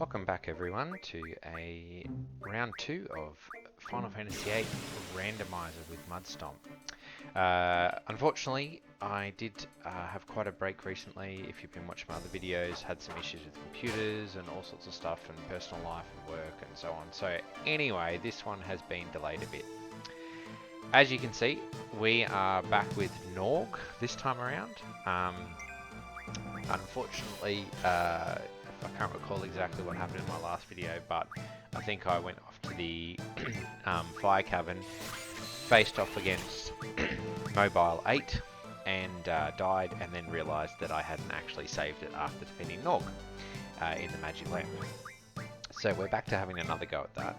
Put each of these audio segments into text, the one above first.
Welcome back everyone to a round 2 of Final Fantasy VIII Randomiser with Mudstomp. Unfortunately, I did have quite a break recently. If you've been watching my other videos, had some issues with computers and all sorts of stuff and personal life and work and so on. So anyway, this one has been delayed a bit. As you can see, we are back with Norg this time around. Unfortunately, I can't recall exactly what happened in my last video, but I think I went off to the fire cavern, faced off against Mobile 8 and died, and then realised that I hadn't actually saved it after defeating Norg in the Magic Lamp. So we're back to having another go at that.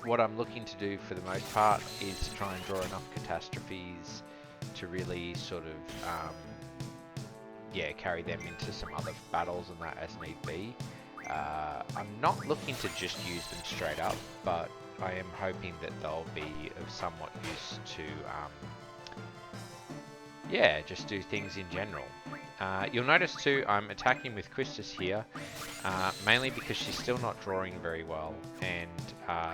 What I'm looking to do for the most part is to try and draw enough catastrophes to really sort of carry them into some other battles and that as need be. I'm not looking to just use them straight up, but I am hoping that they'll be of somewhat use to just do things in general. You'll notice too, I'm attacking with Christus here, mainly because she's still not drawing very well, and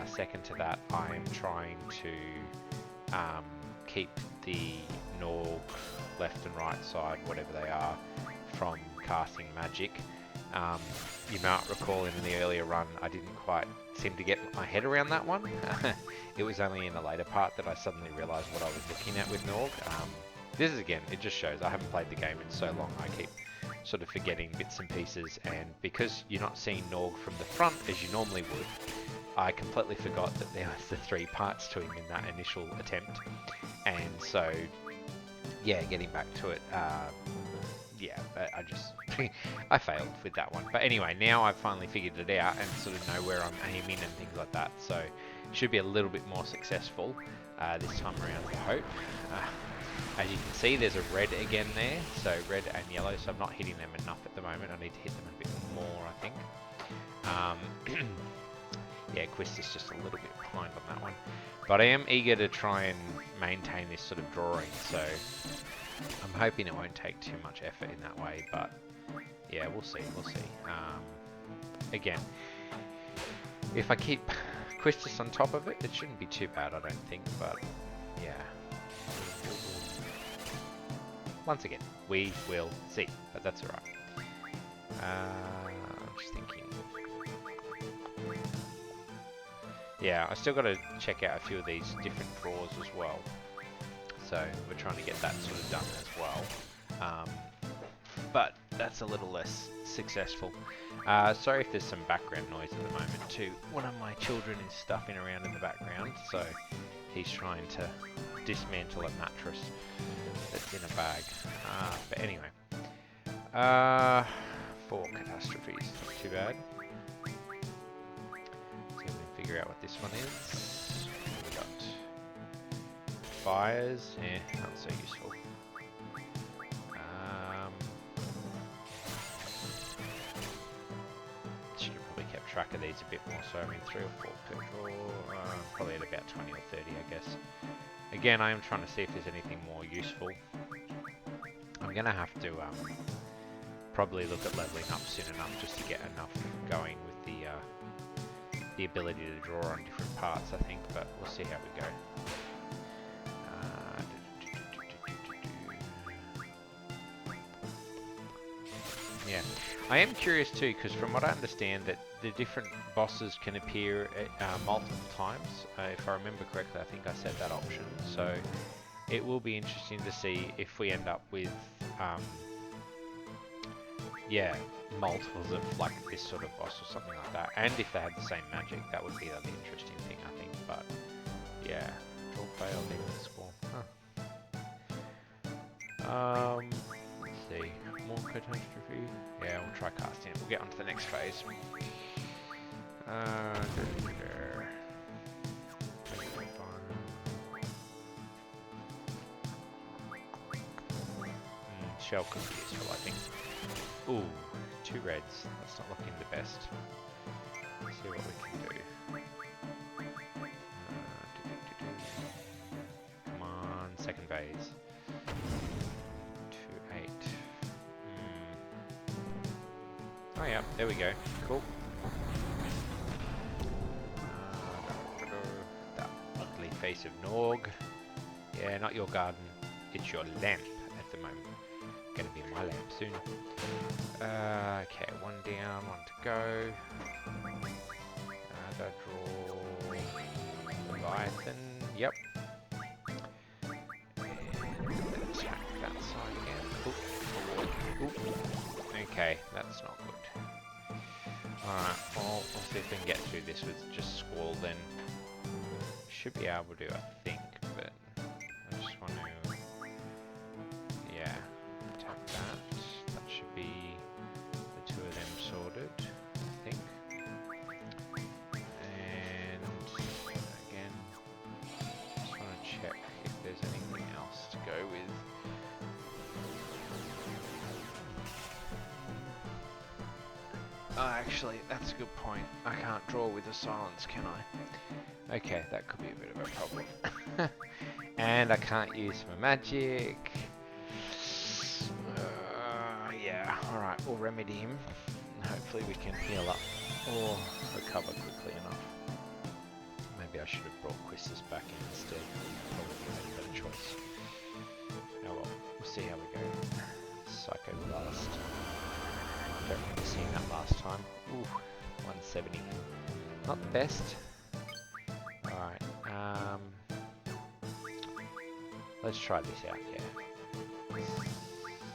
second to that, I'm trying to keep the Norg left and right side, whatever they are, from casting magic. You might recall in the earlier run, I didn't quite seem to get my head around that one. It was only in the later part that I suddenly realised what I was looking at with Norg. This is, again, it just shows I haven't played the game in so long, I keep sort of forgetting bits and pieces, and because you're not seeing Norg from the front as you normally would, I completely forgot that there was the 3 parts to him in that initial attempt, and so getting back to it, I just I failed with that one. But anyway, now I've finally figured it out and sort of know where I'm aiming and things like that, so should be a little bit more successful this time around, I hope. As you can see, there's a red again there, so red and yellow, so I'm not hitting them enough at the moment. I need to hit them a bit more, I think. Quist is just a little bit behind on that one. But I am eager to try and maintain this sort of drawing, so I'm hoping it won't take too much effort in that way, but yeah, we'll see. Again, if I keep Quistis on top of it, it shouldn't be too bad, I don't think, but yeah. Once again, we will see, but that's alright. I'm just thinking. Yeah, I still got to check out a few of these different draws as well. So we're trying to get that sort of done as well. But that's a little less successful. Sorry if there's some background noise at the moment too. One of my children is stuffing around in the background, so he's trying to dismantle a mattress that's in a bag. But anyway, 4 catastrophes, not too bad. So we can figure out what this one is. We got fires, not so useful. Should have probably kept track of these a bit more. So I mean, 3 or 4 per draw, probably at about 20 or 30, I guess. Again, I am trying to see if there's anything more useful. I'm gonna have to probably look at leveling up soon enough just to get enough going with the ability to draw on different parts, I think, but we'll see how we go. Yeah, I am curious too, because from what I understand, that the different bosses can appear multiple times. If I remember correctly, I think I set that option. So it will be interesting to see if we end up with, multiples of like this sort of boss or something like that. And if they had the same magic, that would be the interesting thing, I think. But yeah, draw failed, even score. Huh. Let's see. More catastrophe. Yeah, we'll try casting it. We'll get on to the next phase. Shell could be useful, I think. Ooh, 2 reds. That's not looking the best. Let's see what we can do. Come on, second phase. 2, 8. yeah, there we go. Cool. That ugly face of Norg. Yeah, not your garden. It's your lamp at the moment. Gonna be my lamp soon. Okay, one down, one to go. Gotta draw Leviathan. Yep. And attack that side again. Oop. Okay, that's not good. Alright, well, we'll see if we can get through this with just Squall then. Should be able to, I think, but I just want to, yeah, attack that. That should be the two of them sorted, I think. And again, just want to check if there's anything else to go with. Oh, actually, that's a good point. I can't draw with a silence, can I? Okay, that could be a bit of a problem. And I can't use my magic. Yeah, alright, we'll remedy him. Hopefully we can heal up or recover quickly enough. Maybe I should have brought Quistis back in instead. Probably made a better choice. Oh well, we'll see how we go. Psycho Blast. Don't remember seeing that last time. Ooh, 170. Not the best. Alright, let's try this out, yeah.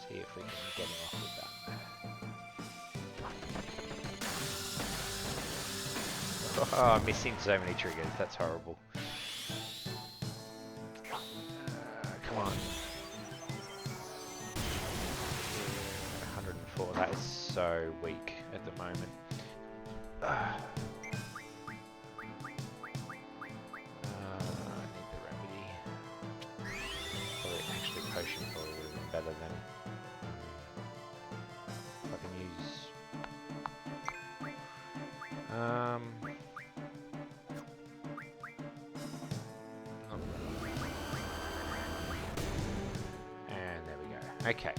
See if we can get him off with that. Oh, I'm missing so many triggers, that's horrible. Come on. 104, that is so weak at the moment. I need the remedy. Probably actually potion probably would have been better than if I can use. And there we go. Okay.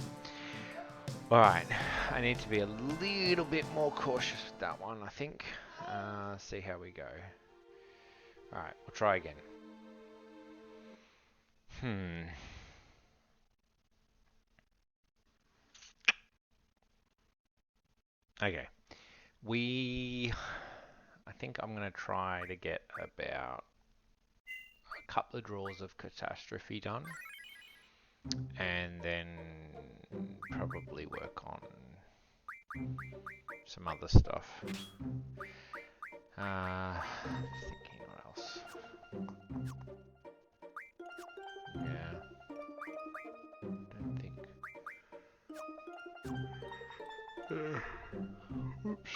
Alright, I need to be a little bit more cautious with that one, I think. See how we go. Alright, we'll try again. Okay. I think I'm going to try to get about a couple of draws of Catastrophe done. And then probably work on some other stuff. Thinking what else? Yeah. Don't think. Oops.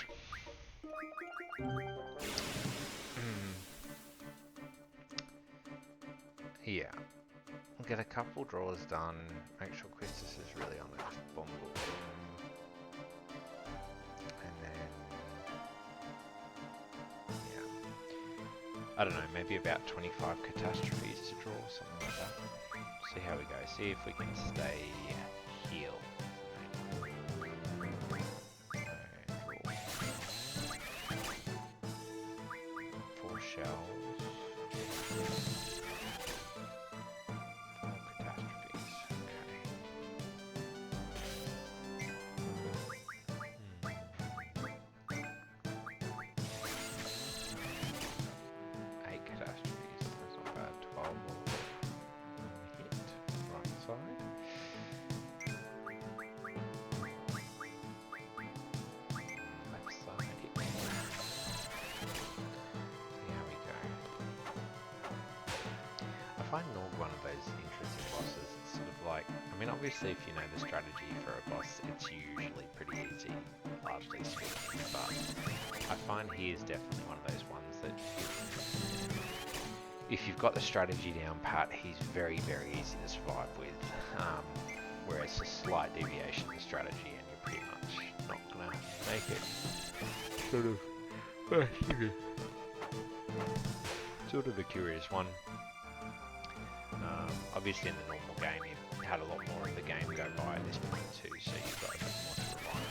Yeah. We'll get a couple draws done. Make sure Quistis is really on it. Just bomb it. And then, yeah. I don't know, maybe about 25 catastrophes to draw, something like that. See how we go. See if we can stay healed. Draw 4 shells. I find Norg one of those interesting bosses. It's sort of like, I mean, obviously if you know the strategy for a boss, it's usually pretty easy, largely speaking, but I find he is definitely one of those ones that if you've got the strategy down pat, he's very, very easy to survive with, whereas a slight deviation of strategy and you're pretty much not going to make it. Sort of a curious one. Obviously in the normal game you had a lot more of the game go by at this point too, so you've got a bit more to rely on.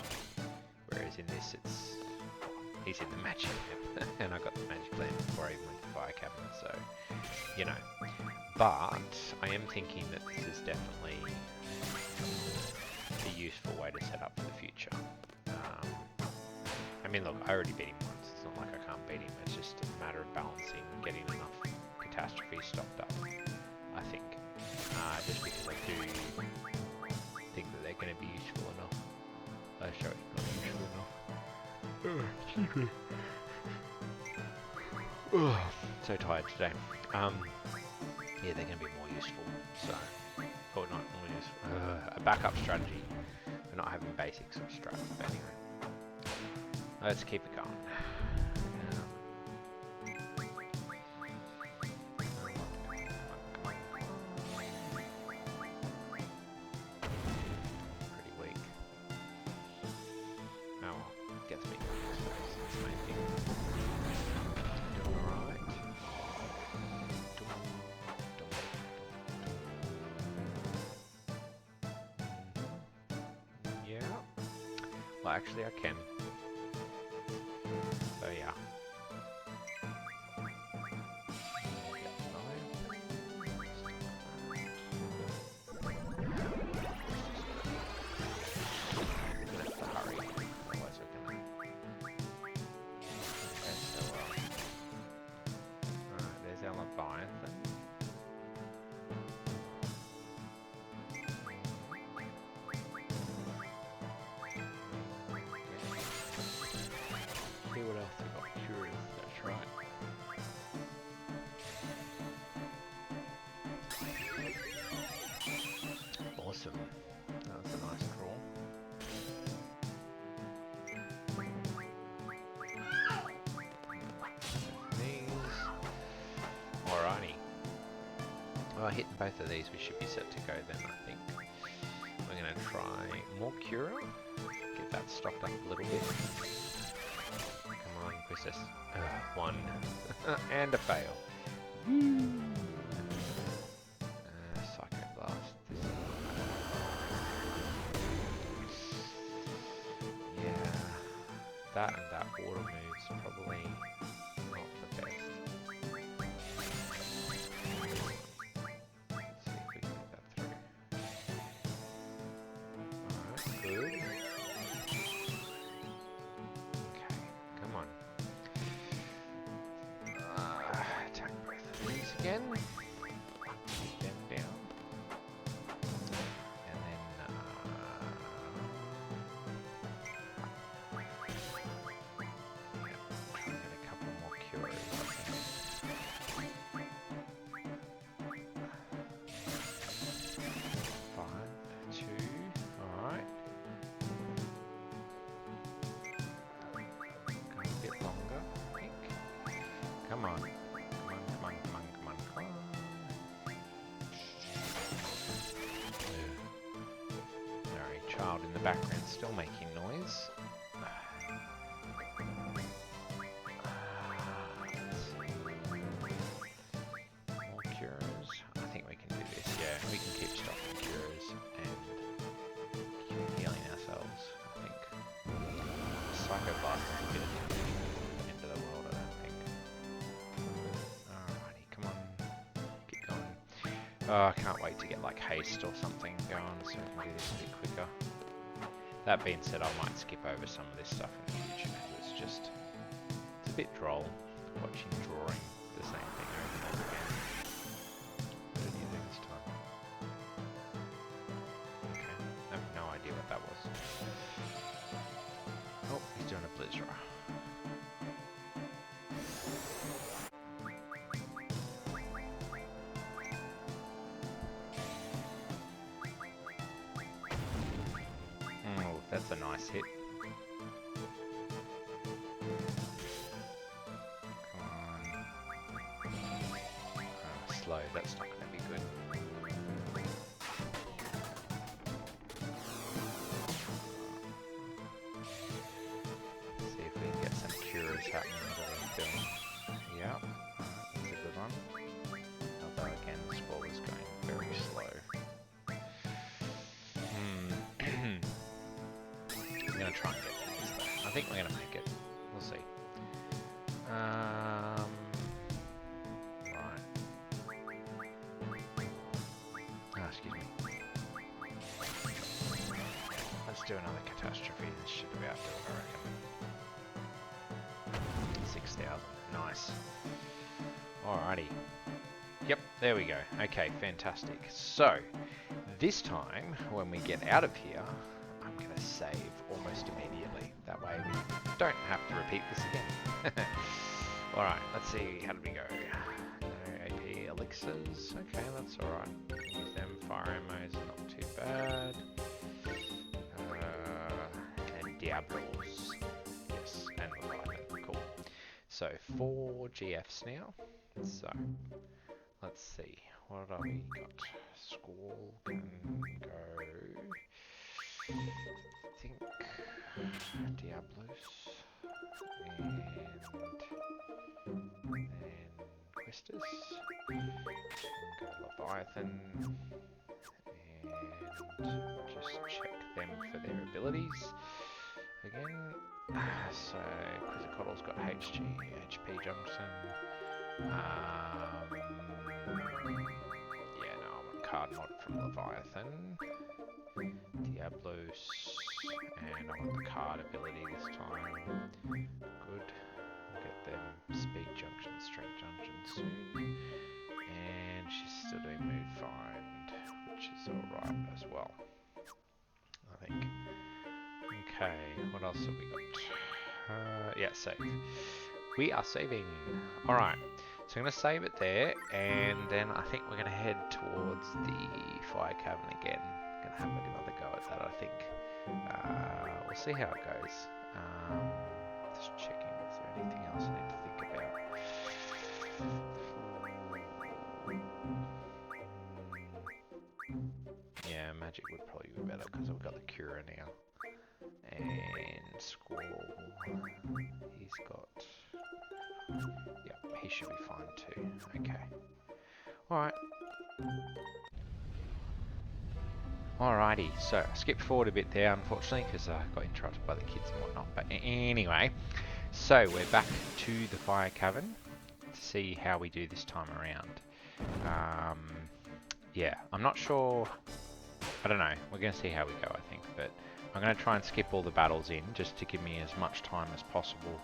Whereas in this, he's in the magic lamp, and I got the magic lamp before I even went to fire cabinet, so, you know. But I am thinking that this is definitely a useful way to set up for the future. I mean, look, I already beat him once. It's not like I can't beat him. It's just a matter of balancing, getting enough catastrophes stocked up, I think. Just because I do think that they're going to be useful enough. Sorry, not useful enough. Excuse me. So tired today. Yeah, they're going to be more useful. So, or not more useful. A backup strategy for not having basics of strat. But anyway, let's keep it going. Pretty weak. Oh well, gets me. That's the main thing. Doing alright. Yeah. Well, actually, I can. So yeah. Awesome. That was a nice draw. These. Alrighty. Well, hitting both of these, we should be set to go then, I think. We're going to try more Cura. Get that stocked up a little bit. Come on, Princess. One. And a fail. That and that water move's probably not the best. Let's see if we can get that through. Alright, good. Okay, come on. Attack both of these again. Keep them down. And then come on. Come on, come on, come on, come on, come on. Sorry, child in the background still making noise. More cures. I think we can do this, yeah. We can keep stocking cures and keep healing ourselves, I think. Psycho Blast is a bit of the end of the world, I don't think. Alrighty, come on. Keep going. Oh, I can't wait to get like haste or something going so we can do this a bit quicker. That being said, I might skip over some of this stuff in the future because it's a bit droll watching drawing the same thing over and over again. What did you do this time? Okay, I have no idea what that was. Oh, he's doing a Blizzra. Oh, that's a nice hit. Come on. Oh, slow, that's not going to be good. See if we can get some cures happening while we're doing. Yep, that's a good one. Although again, this ball is going very slow. I'm going to try and get through this though. I think we're going to make it. We'll see. Right. Oh, excuse me. Let's do another catastrophe. This should about do it, I reckon. 6,000. Nice. Alrighty. Yep, there we go. Okay, fantastic. So, this time, when we get out of here, I'm going to save almost immediately. That way we don't have to repeat this again. Alright, let's see. How did we go? No AP elixirs. Okay, that's alright. Use them. Fire ammo is not too bad. And Diablos. Yes, and Leviathan. Cool. So, 4 GFs now. So, let's see. What have we got? Squall can go. I think Diablos and then Questus. Go Leviathan and just check them for their abilities. Again, so Quizzicottle's got HP junction. Yeah, no, I want card mod from Leviathan. Diablos, and I want the card ability this time. Good. We'll get them speed junction, strength junction soon. And she's still doing move find, which is alright as well, I think. Okay, what else have we got? Yeah, save. We are saving. Alright, so I'm going to save it there, and then I think we're going to head towards the fire cavern again. Going to have another go at that, I think. We'll see how it goes. Just checking, is there anything else I need to think about? Yeah, magic would probably be better because we've got the Cura now. And Squall, he's got... yeah, he should be fine too. Okay. Alright. Alrighty, so I skipped forward a bit there unfortunately because I got interrupted by the kids and whatnot. But anyway, so we're back to the fire cavern to see how we do this time around. Yeah, I'm not sure. I don't know. We're going to see how we go, I think. But I'm going to try and skip all the battles in just to give me as much time as possible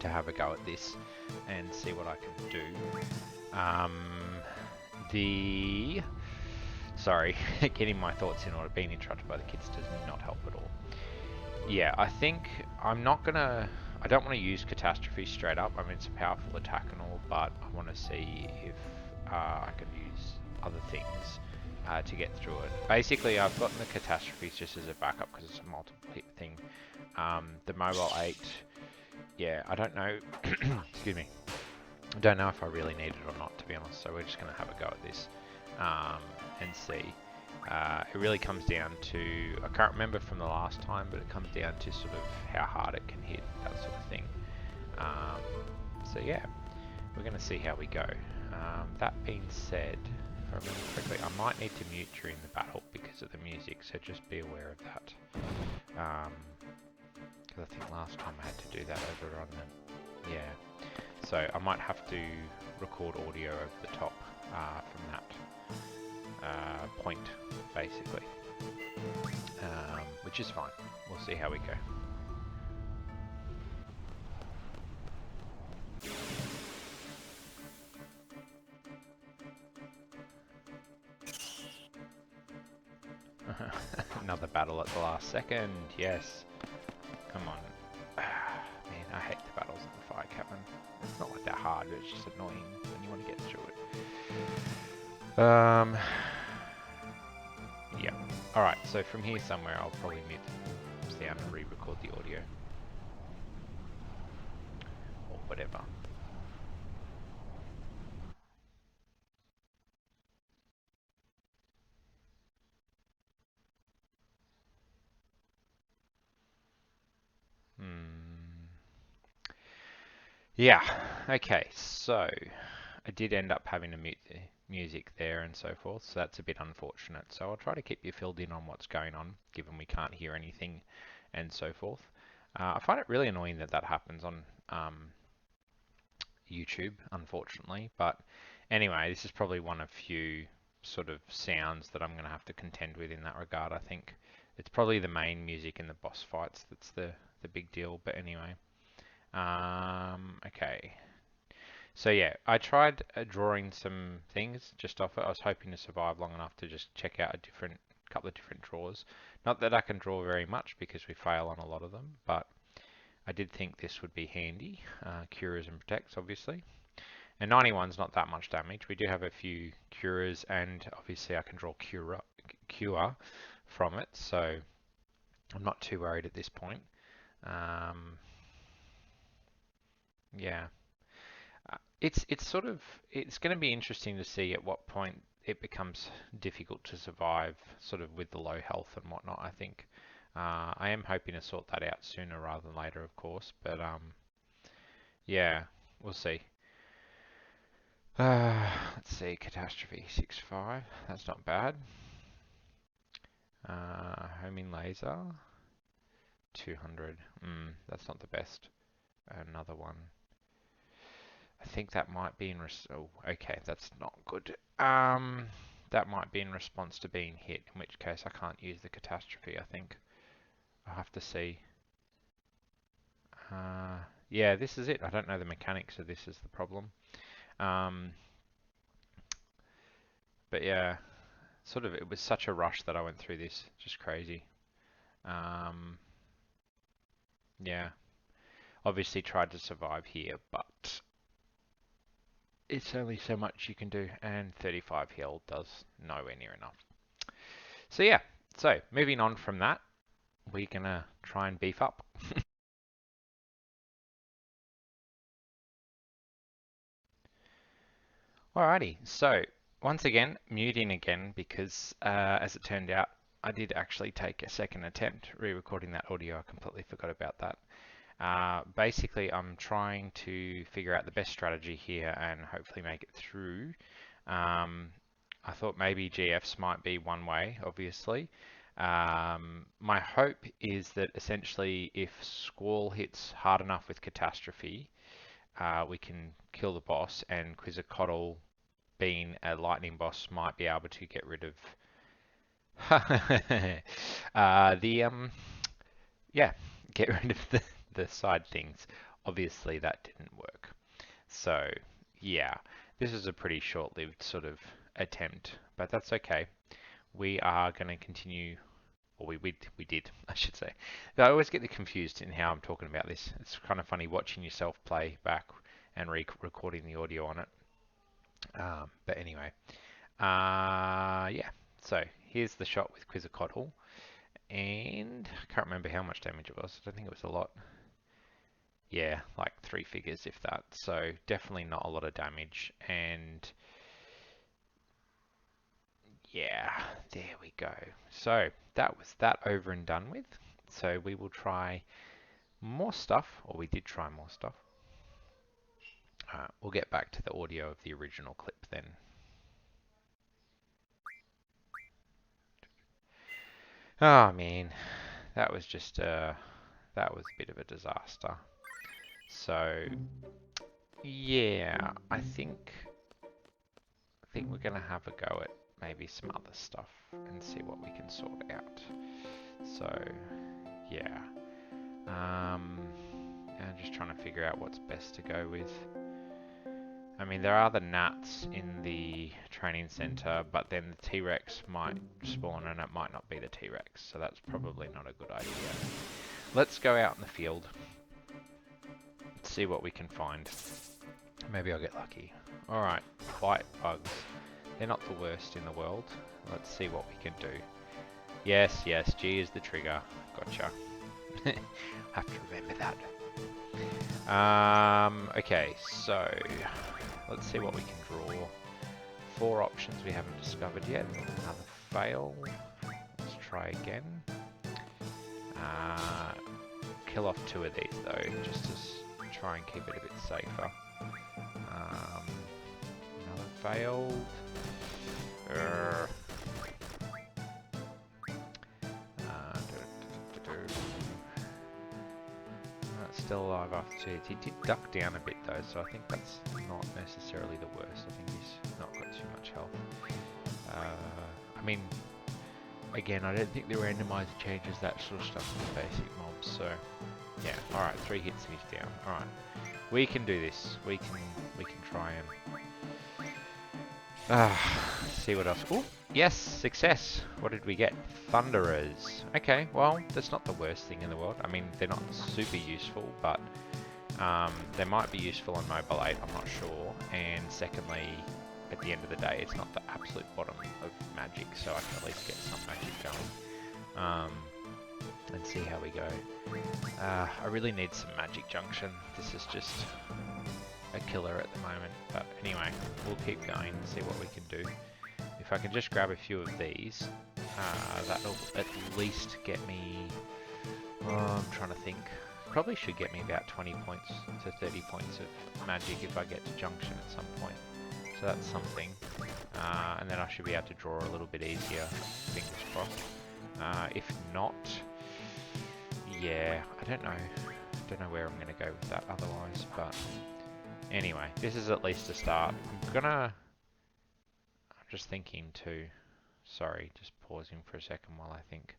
to have a go at this and see what I can do. Sorry, getting my thoughts in order. Being interrupted by the kids does not help at all. Yeah, I think I'm not going to... I don't want to use Catastrophe straight up. I mean, it's a powerful attack and all, but I want to see if I can use other things to get through it. Basically, I've gotten the Catastrophes just as a backup because it's a multiple hit thing. The Mobile 8, yeah, I don't know. Excuse me. I don't know if I really need it or not, to be honest, so we're just going to have a go at this and see. It really comes down to, I can't remember from the last time, but it comes down to sort of how hard it can hit, that sort of thing. So yeah, we're going to see how we go. That being said, if I remember correctly, I might need to mute during the battle because of the music, so just be aware of that. Because I think last time I had to do that over on the, yeah. So I might have to record audio over the top from that point, basically, which is fine. We'll see how we go. Another battle at the last second, yes. Come on. Man, I hate the battles in the fire cavern. It's not like that hard, but it's just annoying when you want to get through it. Yeah. Alright, so from here somewhere I'll probably mute the sound and re-record the audio. Or whatever. Yeah, okay, so I did end up having to mute the music there and so forth, so that's a bit unfortunate. So I'll try to keep you filled in on what's going on, given we can't hear anything and so forth. I find it really annoying that that happens on YouTube, unfortunately. But anyway, this is probably one of few sort of sounds that I'm going to have to contend with in that regard. I think it's probably the main music in the boss fights that's the big deal. But anyway, okay. So yeah, I tried drawing some things just off it. I was hoping to survive long enough to just check out a couple of different draws. Not that I can draw very much because we fail on a lot of them, but I did think this would be handy. Cures and protects, obviously. And 91's not that much damage. We do have a few cures, and obviously I can draw cure from it, so I'm not too worried at this point. Yeah. It's going to be interesting to see at what point it becomes difficult to survive sort of with the low health and whatnot, I think. I am hoping to sort that out sooner rather than later, of course, but yeah, we'll see. Let's see, Catastrophe 6.5, that's not bad. Homing Laser, 200, that's not the best. Another one. I think that might be in oh, okay, that's not good. That might be in response to being hit, in which case I can't use the catastrophe, I think. I'll have to see. Yeah, this is it. I don't know the mechanics of this is the problem. But yeah, sort of, it was such a rush that I went through this. Just crazy. Yeah, obviously tried to survive here, but it's only so much you can do, and 35 heal does nowhere near enough. So yeah, so moving on from that, we're gonna try and beef up. Alrighty, so once again, muting again because as it turned out, I did actually take a second attempt re-recording that audio. I completely forgot about that. Basically, I'm trying to figure out the best strategy here and hopefully make it through. I thought maybe GFs might be one way, obviously. My hope is that essentially if Squall hits hard enough with Catastrophe, we can kill the boss, and Quetzalcoatl, being a lightning boss, might be able to get rid of yeah, get rid of the side things. Obviously that didn't work. So yeah, this is a pretty short-lived sort of attempt, but that's okay. We are going to continue, or we did, I should say. I always get confused in how I'm talking about this. It's kind of funny watching yourself play back and recording the audio on it. But anyway, yeah. So here's the shot with Quetzalcoatl, and I can't remember how much damage it was. I don't think it was a lot. Yeah, like 3 figures, if that. So definitely not a lot of damage, and yeah, there we go. So that was that over and done with. So we will try more stuff, or we did try more stuff. We'll get back to the audio of the original clip then. Oh man, that was just that was a bit of a disaster. So yeah, I think we're gonna have a go at maybe some other stuff and see what we can sort out. So yeah, I'm just trying to figure out what's best to go with. I mean, there are the gnats in the training center, but then the T-Rex might spawn and it might not be the T-Rex, so that's probably not a good idea. Let's go out in the field, see what we can find. Maybe I'll get lucky. Alright, bite bugs. They're not the worst in the world. Let's see what we can do. Yes, yes, G is the trigger. Gotcha. Have to remember that. Okay, so let's see what we can draw. 4 options we haven't discovered yet. Another fail. Let's try again. Kill off 2 of these though, just to try and keep it a bit safer. Another failed. still alive after 2 hits. He did duck down a bit though, so I think that's not necessarily the worst. I think he's not got too much health. I mean, again, I don't think the randomizer changes that sort of stuff in the basic mobs, so yeah. Alright, 3 hits and he's down. Alright. We can do this. We can try and see what else. Oh, yes, success. What did we get? Thunderers. Okay, well, that's not the worst thing in the world. I mean, they're not super useful, but they might be useful on Mobile 8, I'm not sure. And secondly, at the end of the day, it's not the absolute bottom of magic, so I can at least get some magic going. And see how we go. I really need some magic junction. This is just a killer at the moment. But anyway, we'll keep going and see what we can do. If I can just grab a few of these, that'll at least get me... I'm trying to think. Probably should get me about 20 points to 30 points of magic if I get to junction at some point. So that's something. And then I should be able to draw a little bit easier, fingers crossed. If not... yeah, I don't know. I don't know where I'm going to go with that otherwise, but anyway, this is at least a start. I'm just thinking too. Sorry, just pausing for a second while I think.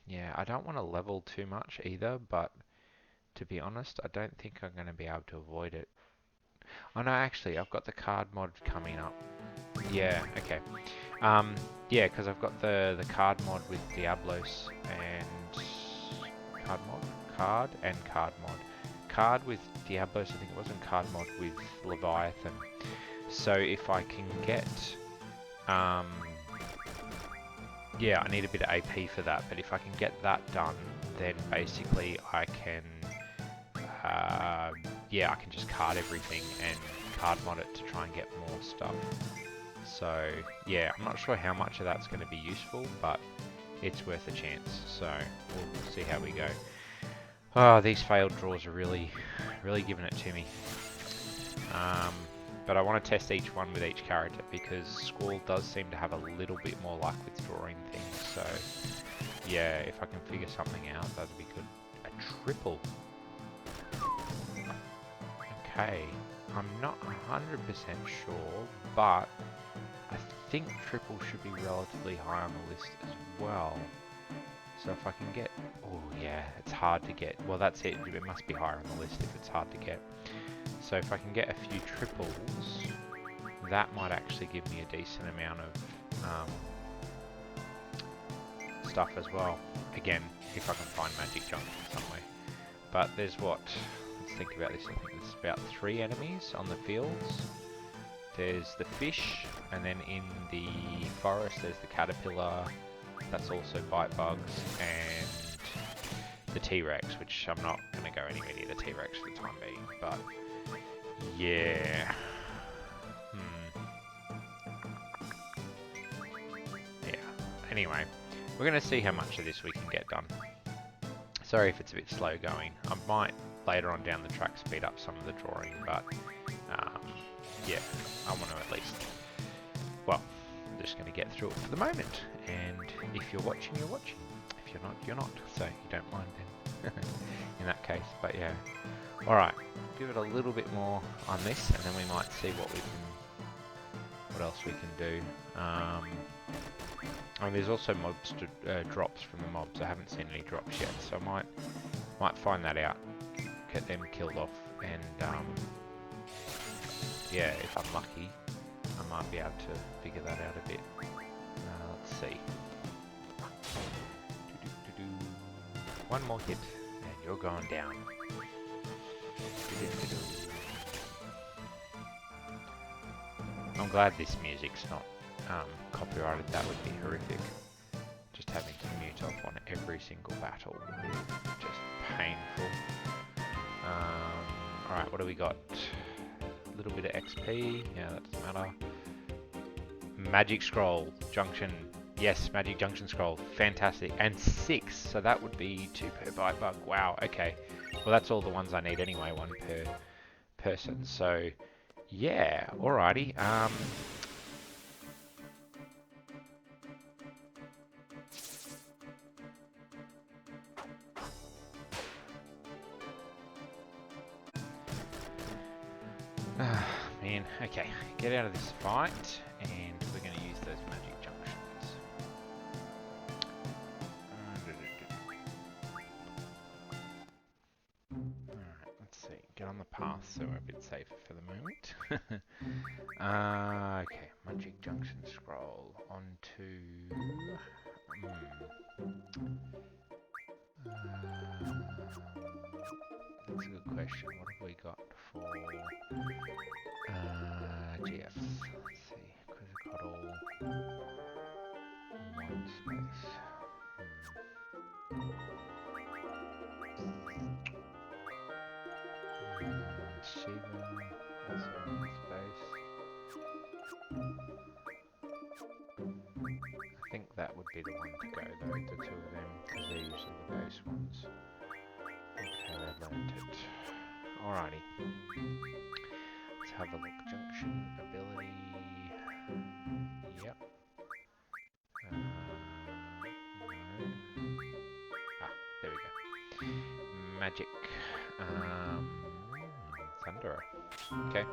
Yeah, I don't want to level too much either, but to be honest, I don't think I'm going to be able to avoid it. Oh no, actually, I've got the card mod coming up. Yeah, okay. Yeah, because I've got the card mod with Diablos and card mod. Card with Diablos, I think it was, and card mod with Leviathan. So if I can get, yeah, I need a bit of AP for that, but if I can get that done, then basically I can, yeah, I can just card everything and card mod it to try and get more stuff. So yeah, I'm not sure how much of that's going to be useful, but it's worth a chance. So we'll see how we go. Oh, these failed draws are really giving it to me. But I want to test each one with each character because Squall does seem to have a little bit more luck with drawing things. So yeah, if I can figure something out, that'd be good. A triple. Okay, I'm not 100% sure, but I think triple should be relatively high on the list as well. So if I can get... oh yeah, it's hard to get. Well, that's it. It must be higher on the list if it's hard to get. So if I can get a few triples, that might actually give me a decent amount of stuff as well. Again, if I can find magic junction somewhere. But there's what... let's think about this. I think there's about 3 enemies on the fields. There's the fish, and then in the forest there's the caterpillar, that's also bite bugs, and the T-Rex, which I'm not going to go anywhere near the T-Rex for the time being, but yeah. Yeah, anyway, we're going to see how much of this we can get done. Sorry if it's a bit slow going. I might later on down the track speed up some of the drawing, but yeah, I want to at least, well, I'm just going to get through it for the moment, and if you're watching, you're watching. If you're not, you're not, so you don't mind then, in that case, but yeah. Alright, give it a little bit more on this, and then we might see what else we can do. Oh, there's also mobs drops from the mobs. I haven't seen any drops yet, so I might find that out, get them killed off, and yeah, if I'm lucky, I might be able to figure that out a bit. Let's see. One more hit, and you're going down. I'm glad this music's not copyrighted. That would be horrific. Just having to mute off on every single battle. Just painful. Alright, what do we got? A little bit of XP. Yeah, that doesn't matter. Magic Scroll. Junction. Yes, Magic Junction Scroll. Fantastic. And 6. So that would be 2 per bite bug. Wow, okay. Well, that's all the ones I need anyway. 1 per person. So, yeah. Alrighty. Okay, get out of this fight, and we're going to use those magic junctions. Alright, let's see. Get on the path so we're a bit safer for the moment. Okay, magic junction scroll onto... that's a good question. What have we got for GFs? Let's see. Critical one space. Shiva, also one space. I think that would be the one to go though, the two of them, because they're usually the base ones. Okay, they've learned it. Alrighty. Let's have a look. Junction ability. Yep. No. Ah, there we go. Magic. Thunderer. Okay.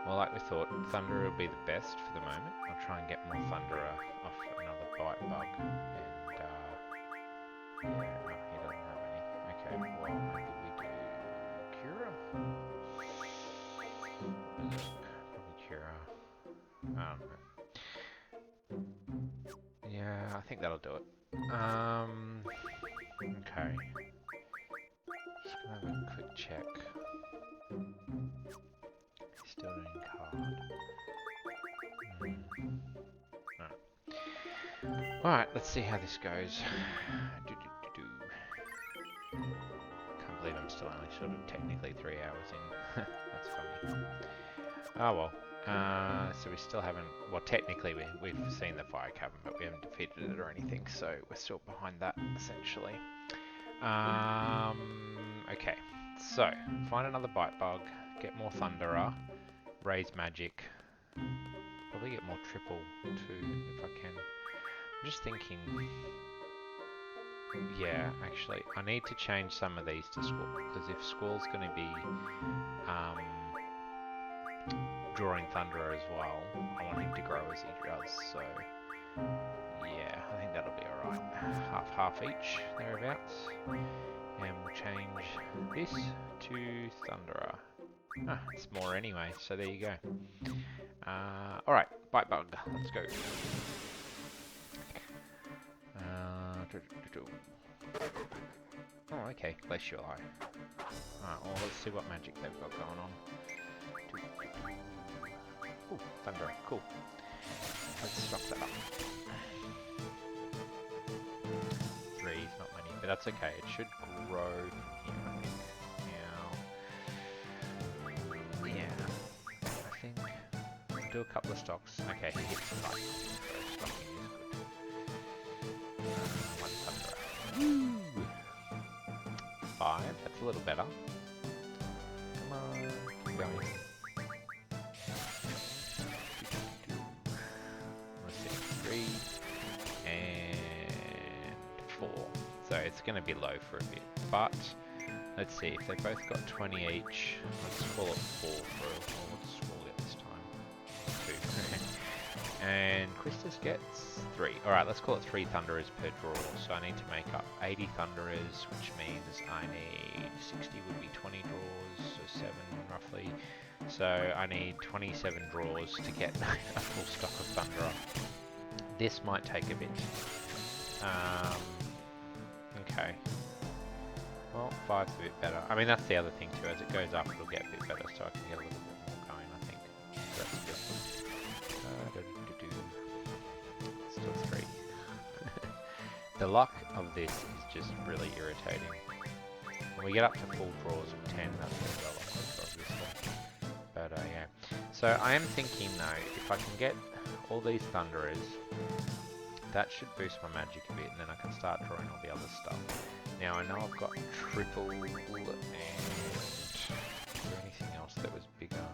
Well, like we thought, Thunderer will be the best for the moment. I'll try and get more Thunderer off another bite bug. And, yeah, no, he doesn't have any. Okay, well, maybe we do Cura? Probably Cura. I don't know. Yeah, I think that'll do it. Okay. Just gonna have a quick check. Still doing card. Alright, let's see how this goes. Can't believe I'm still only sort of technically 3 hours in. That's funny. Oh well. So we still haven't... Well, technically we've seen the fire cavern, but we haven't defeated it or anything, so we're still behind that, essentially. Okay. So, find another bite bug, get more Thunderer, raise magic, probably get more triple too, if I can. I'm just thinking, yeah, actually, I need to change some of these to Squall, because if Squall's going to be drawing Thunderer as well, I want him to grow as he does, so yeah, I think that'll be alright. Half each, thereabouts. And we'll change this to Thunderer. Ah, it's more anyway, so there you go. Alright, bite bug, let's go. Oh, okay, Glacial Eye. Alright, well, let's see what magic they've got going on. Ooh, Thunderer, cool. Let's stop that up. 3 is not many, but that's okay. It should grow from here, I think. Now, yeah, I think I'll do a couple of stocks. Okay, he hits the right, so stocking is good. One Thunderer. Woo! 5, that's a little better. Come on, keep going. Let's see, 3 and 4. So it's going to be low for a bit, but let's see, if they both got 20 each, let's call it 4 for, well, let's roll it this time, 2. And Quistis gets 3. Alright, let's call it 3 Thunderers per draw, so I need to make up 80 Thunderers, which means I need 60 would be 20 draws, so 7 roughly. So I need 27 draws to get a full stock of Thunderer. This might take a bit. Okay. Well, 5's a bit better. I mean, that's the other thing too. As it goes up, it'll get a bit better, so I can get a little bit more going, I think. So that's good. Still 3. The luck of this is just really irritating. When we get up to full draws of 10, that's going to go a lot quicker, obviously. But yeah. So I am thinking though, if I can get all these Thunderers, that should boost my magic a bit, and then I can start drawing all the other stuff. Now I know I've got triple, and is there anything else that was bigger?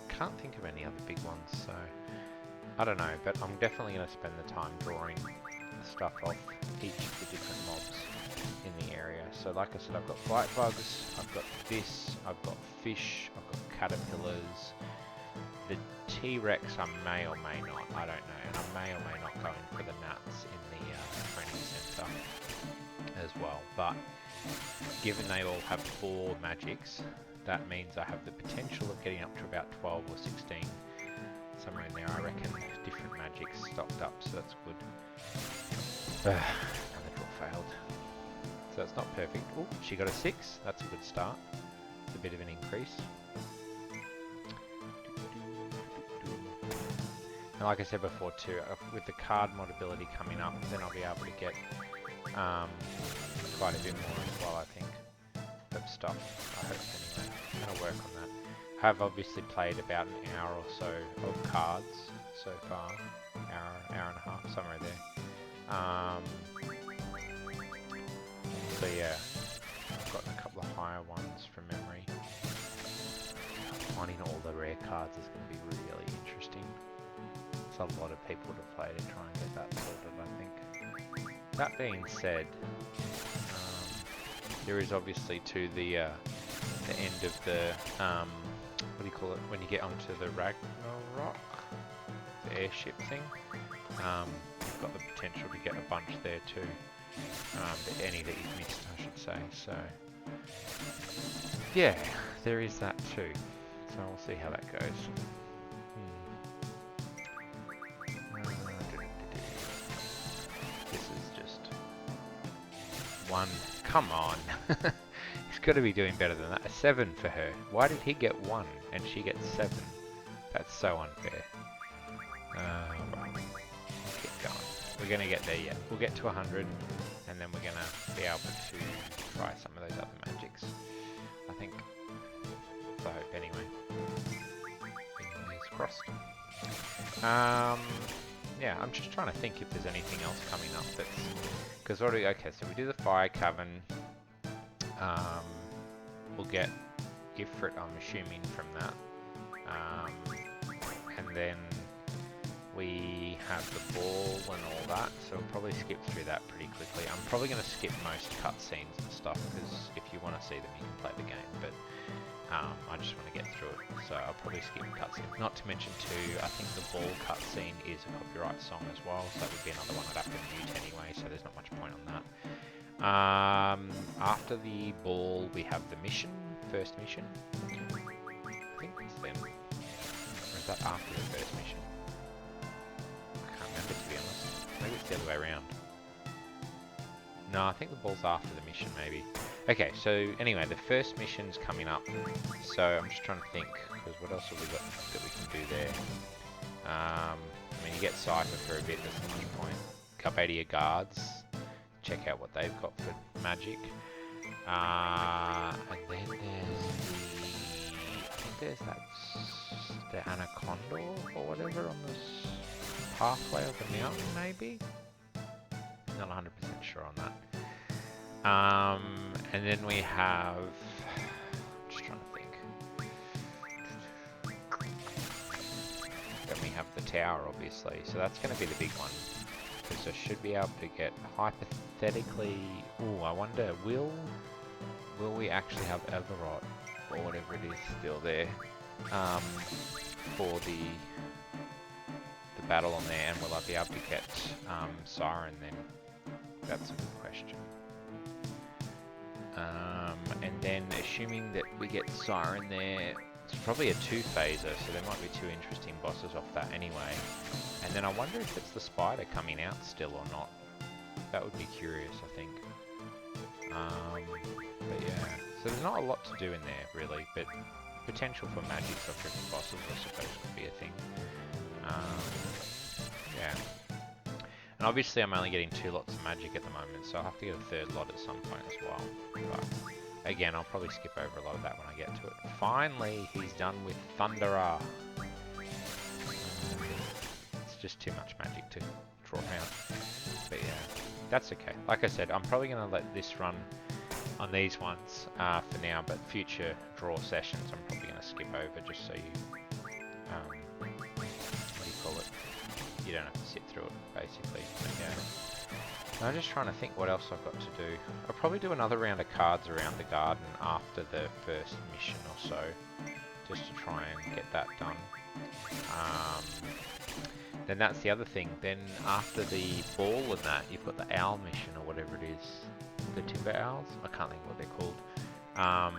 Can't think of any other big ones, so I don't know, but I'm definitely going to spend the time drawing the stuff off each of the different mobs in the area. So like I said, I've got bite bugs, I've got this, I've got fish, I've got caterpillars. The T-Rex I may or may not, I don't know, and I may or may not go in for the gnats in the training centre as well, but given they all have 4 magics, that means I have the potential of getting up to about 12 or 16, somewhere in there I reckon, different magics stocked up, so that's good. Another draw failed. So that's not perfect. Oh, she got a 6, that's a good start. It's a bit of an increase. And like I said before too, with the card mod ability coming up, then I'll be able to get quite a bit more as well, I think, of stuff. I hope anyway. I'm going to work on that. I have obviously played about an hour or so of cards so far. Hour and a half, somewhere there. So yeah, I've gotten a couple of higher ones from memory. Finding all the rare cards is going to be really interesting. There's a lot of people to play to try and get that sorted, I think. That being said, there is obviously to the end of the, what do you call it, when you get onto the Ragnarok, the airship thing, you've got the potential to get a bunch there too. Any that you've missed, I should say. So, yeah, there is that too. So we'll see how that goes. This is just one. Come on. He's got to be doing better than that. A 7 for her. Why did he get 1 and she gets 7? That's so unfair. Right. Keep going. We're going to get there yet. We'll get to 100 and then we're going to be able to try some of those other magics. I think. So I hope anyway. Fingers crossed. Yeah, I'm just trying to think if there's anything else coming up that's... Because already, okay, so we do the Fire Cavern. We'll get Ifrit, I'm assuming, from that. And then we have the ball and all that, so we'll probably skip through that pretty quickly. I'm probably going to skip most cutscenes and stuff, because if you want to see them, you can play the game, but I just want to get through it, so I'll probably skip cutscenes. Not to mention too, I think the ball cutscene is a copyright song as well, so that would be another one I'd have to mute anyway, so there's not much point on that. After the ball, we have the mission, first mission. I think it's then. Or is that after the first mission? I can't remember, to be honest. Maybe it's the other way around. No, I think the ball's after the mission, maybe. Okay, so anyway, the first mission's coming up. So I'm just trying to think, because what else have we got that we can do there? I mean, you get Cypher for a bit, there's not much point. Carpadia Guards, check out what they've got for magic. And then there's the, I think there's that, the Anaconda or whatever on this pathway of the mountain, maybe? Not 100% sure on that. And then we have, just trying to think. Then we have the tower, obviously. So that's going to be the big one, because I should be able to get hypothetically. Oh, I wonder, will we actually have Everot or whatever it is still there for the battle on there, and will I be able to get Siren then? That's a good question. And then assuming that we get Siren there, it's probably a 2-phaser, so there might be 2 interesting bosses off that anyway. And then I wonder if it's the spider coming out still or not. That would be curious, I think. But yeah, so there's not a lot to do in there really, but potential for magics or tricky bosses I suppose could be a thing. Yeah. And obviously I'm only getting 2 lots of magic at the moment, so I'll have to get a 3rd lot at some point as well. But again, I'll probably skip over a lot of that when I get to it. Finally, he's done with Thunderer. It's just too much magic to draw out. But yeah, that's okay. Like I said, I'm probably going to let this run on these ones for now, but future draw sessions I'm probably going to skip over just so you, what do you call it? You don't have to sit through it, basically. But yeah. I'm just trying to think what else I've got to do. I'll probably do another round of cards around the garden after the first mission or so, just to try and get that done. Then that's the other thing. Then after the ball and that, you've got the owl mission or whatever it is. The timber owls? I can't think what they're called.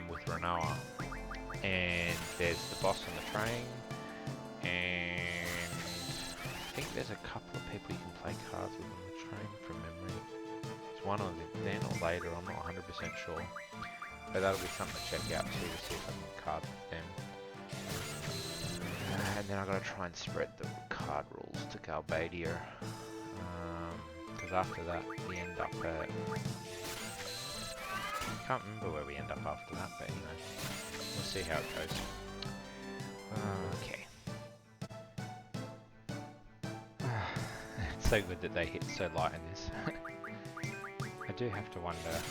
With Renoa. And there's the boss on the train. And I think there's a couple of people you can play cards with on the train from memory. It's one of them then or later, I'm not 100% sure. But that'll be something to check out too, to see if I can card with them. And then I've got to try and spread the card rules to Galbadia. Because after that, we end up at... I can't remember where we end up after that, but you know, we'll see how it goes. Okay. It's so good that they hit so light in this. I do have to wonder, though,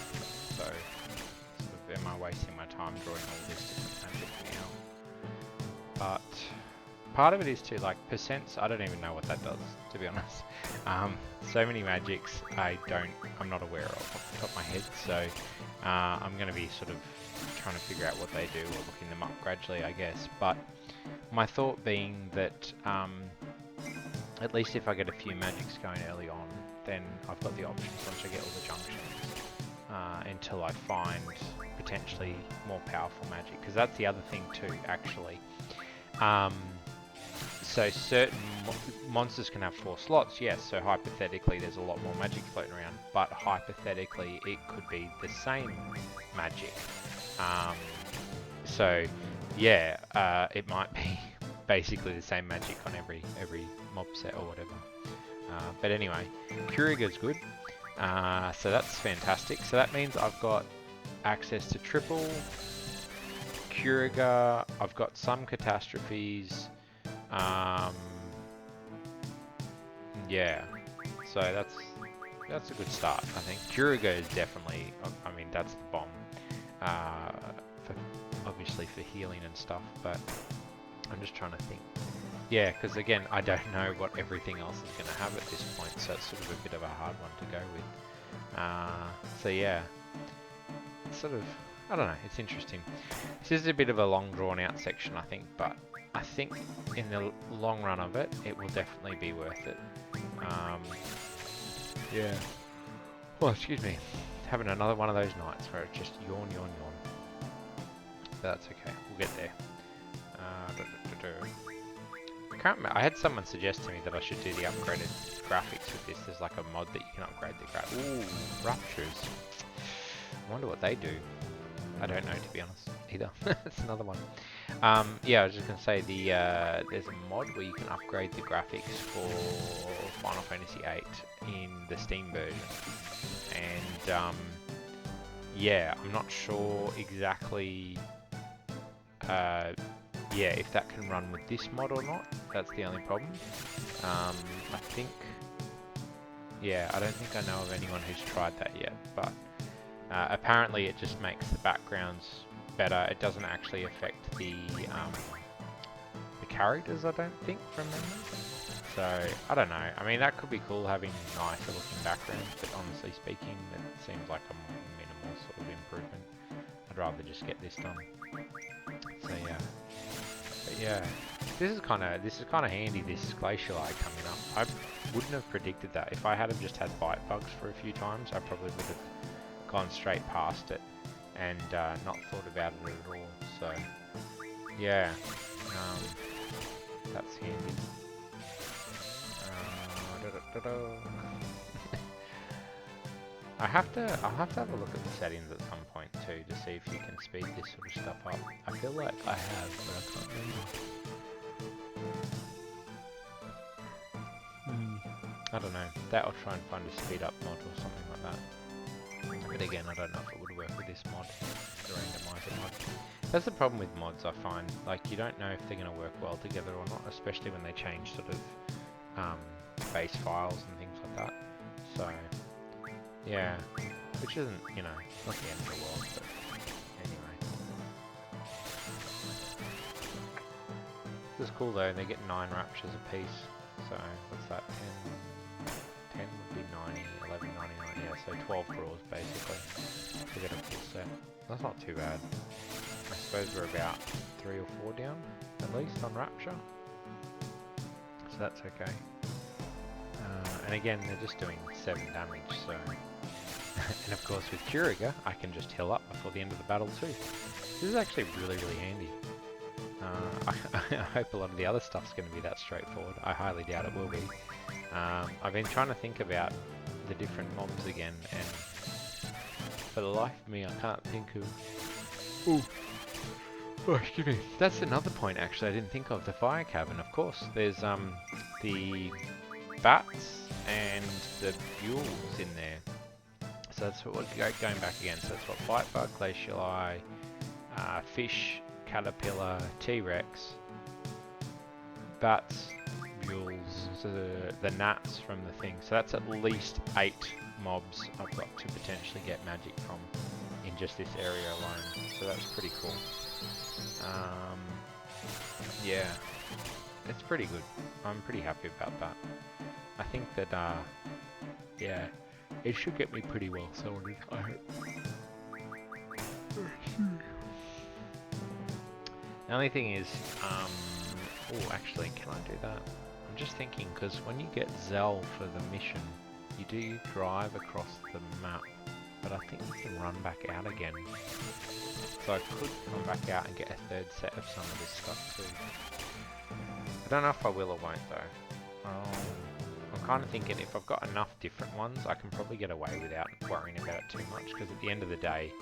sort of, am I wasting my time drawing all this different magic now? But part of it is too, like, percents, I don't even know what that does, to be honest. So many magics I'm not aware of off the top of my head, so I'm going to be sort of trying to figure out what they do or looking them up gradually, I guess. But my thought being that at least if I get a few magics going early on, then I've got the options once I get all the junctions until I find potentially more powerful magic, because that's the other thing too, actually. So certain monsters can have 4 slots, yes, so hypothetically there's a lot more magic floating around, but hypothetically it could be the same magic. So yeah, it might be basically the same magic on every mob set or whatever. But anyway, Kuriga's good, so that's fantastic. So that means I've got access to triple Kuriga, I've got some catastrophes. Yeah, so that's a good start, I think. Kuriga is definitely, I mean, that's the bomb, obviously for healing and stuff, but I'm just trying to think. Yeah, because again, I don't know what everything else is going to have at this point, so it's sort of a bit of a hard one to go with. So yeah, it's sort of, I don't know, it's interesting. This is a bit of a long drawn out section, I think, but I think in the long run of it, it will definitely be worth it. Yeah. Well, excuse me. Having another one of those nights where it's just yawn, yawn, yawn. But that's okay. We'll get there. I can't remember. I had someone suggest to me that I should do the upgraded graphics with this. There's like a mod that you can upgrade the graphics. Ooh, Ruptures. I wonder what they do. I don't know, to be honest, either. That's another one. Yeah, I was just going to say, there's a mod where you can upgrade the graphics for Final Fantasy VIII in the Steam version. And, yeah, I'm not sure exactly, yeah, if that can run with this mod or not. That's the only problem. I think, yeah, I don't think I know of anyone who's tried that yet, but apparently it just makes the backgrounds better. It doesn't actually affect the characters, I don't think, from memory. So, I don't know. I mean, that could be cool, having nicer looking backgrounds, but honestly speaking, it seems like a minimal sort of improvement. I'd rather just get this done. So yeah. But yeah, this is kind of handy, this Glacial Eye coming up. I wouldn't have predicted that. If I had have just had bite bugs for a few times, I probably would have gone straight past it and not thought about it at all. So yeah, that's handy. I'll have to have a look at the settings at some point too, to see if you can speed this sort of stuff up. I feel like I have, but I can't remember. I don't know. I'll try and find a speed up mod or something like that. But again, I don't know if it would work with this mod, the Randomiser mod. That's the problem with mods, I find. Like, you don't know if they're going to work well together or not, especially when they change sort of base files and things like that. So yeah, which isn't, you know, not the end of the world, but anyway. This is cool though, they get 9 raptures a piece, so what's that, 10 would be 90, 11.99, yeah, so 12 brawls basically, to get a full set. That's not too bad. I suppose we're about 3 or 4 down, at least, on Rapture. So that's okay. And again, they're just doing 7 damage, so... and of course with Curiga, I can just heal up before the end of the battle too. This is actually really, really handy. I hope a lot of the other stuff's going to be that straightforward. I highly doubt it will be. I've been trying to think about the different mobs again, and for the life of me, I can't think of... Ooh. Oh, excuse me. That's another point, actually, I didn't think of. The fire cavern, of course. There's the bats and the mules in there. So that's what we're going back again. So that's what Fight Bug, Glacial Eye, Fish, Caterpillar, T-Rex, bats, mules, so the gnats from the thing. So that's at least 8 mobs I've got to potentially get magic from in just this area alone. So that's pretty cool. Yeah, it's pretty good. I'm pretty happy about that. I think that, yeah, it should get me pretty well sorted, I hope. The only thing is, oh, actually, can I do that? I'm just thinking, because when you get Zell for the mission, you do drive across the map, but I think you can run back out again. So I could come back out and get a 3rd set of some of this stuff too. I don't know if I will or won't though. I'm kind of thinking if I've got enough different ones, I can probably get away without worrying about it too much, because at the end of the day,